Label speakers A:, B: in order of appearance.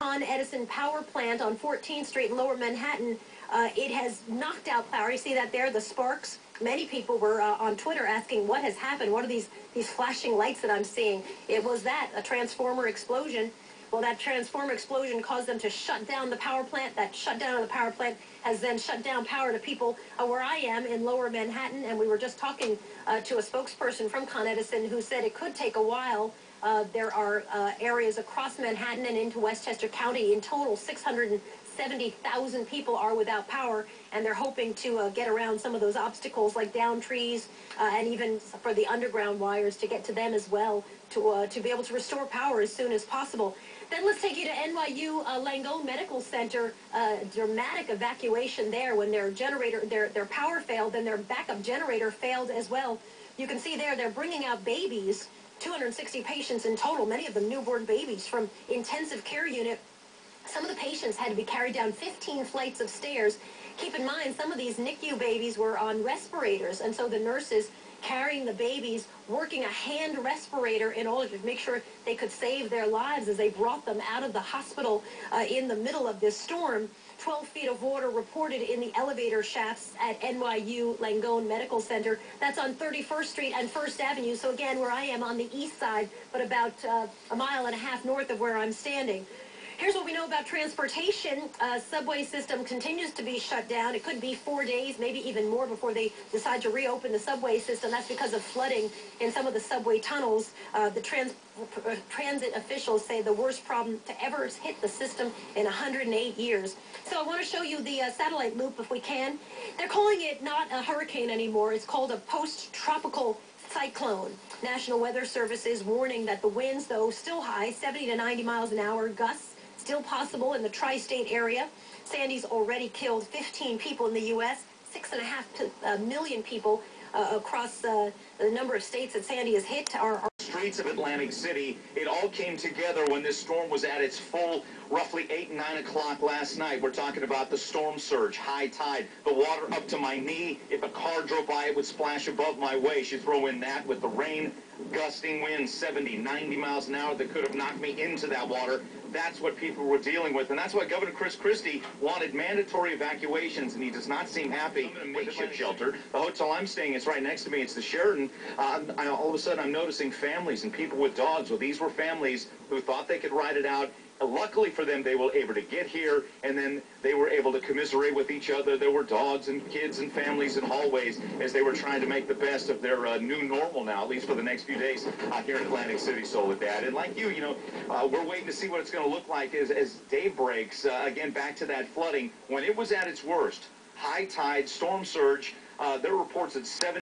A: Edison power plant on 14th Street in Lower Manhattan. It has knocked out power. You see that there, the sparks? Many people were on Twitter asking what has happened. What are these flashing lights that I'm seeing? It was that, a transformer explosion. Well, that transformer explosion caused them to shut down the power plant. That shutdown of the power plant has then shut down power to people where I am in Lower Manhattan. And we were just talking to a spokesperson from Con Edison who said it could take a while. There are areas across Manhattan and into Westchester County. In total, 670,000 people are without power, and they're hoping to get around some of those obstacles like down trees and even for the underground wires to get to them as well to be able to restore power as soon as possible. Then let's take you to NYU Langone Medical Center. Dramatic evacuation there when their generator, their power failed, then their backup generator failed as well. You can see there they're bringing out babies. 260 patients in total, many of them newborn babies from intensive care unit. Some of the patients had to be carried down 15 flights of stairs. Keep in mind, some of these NICU babies were on respirators, and so the nurses carrying the babies, working a hand respirator in order to make sure they could save their lives as they brought them out of the hospital in the middle of this storm. 12 feet of water reported in the elevator shafts at NYU Langone Medical Center. That's on 31st Street and 1st Avenue. So again, where I am on the east side, but about a mile and a half north of where I'm standing. Here's what we know about transportation. Subway system continues to be shut down. It could be 4 days, maybe even more before they decide to reopen the subway system. That's because of flooding in some of the subway tunnels. The transit officials say the worst problem to ever hit the system in 108 years. So I want to show you the satellite loop if we can. They're calling it not a hurricane anymore. It's called a post-tropical cyclone. National Weather Service is warning that the winds, though still high, 70 to 90 miles an hour, gusts still possible in the tri-state area. Sandy's already killed 15 people in the U.S., 6.5 million people across the number of states that Sandy has hit are
B: streets of Atlantic City. It all came together when this storm was at its full, roughly 8, 9 o'clock last night. We're talking about the storm surge, high tide, the water up to my knee. If a car drove by, it would splash above my waist. You throw in that with the rain, gusting winds, 70, 90 miles an hour that could have knocked me into that water. That's what people were dealing with, and that's why Governor Chris Christie wanted mandatory evacuations, and he does not seem happy with the makeshift shelter. The hotel I'm staying is right next to me. It's the Sheraton. All of a sudden, I'm noticing families and people with dogs. Well, these were families who thought they could ride it out. Luckily for them, they were able to get here, and then they were able to commiserate with each other. There were dogs and kids and families in hallways as they were trying to make the best of their new normal now, at least for the next few days here in Atlantic City. So with that, and like you, we're waiting to see what it's going to look like as day breaks. Again, back to that flooding. When it was at its worst, high tide, storm surge, there were reports that 7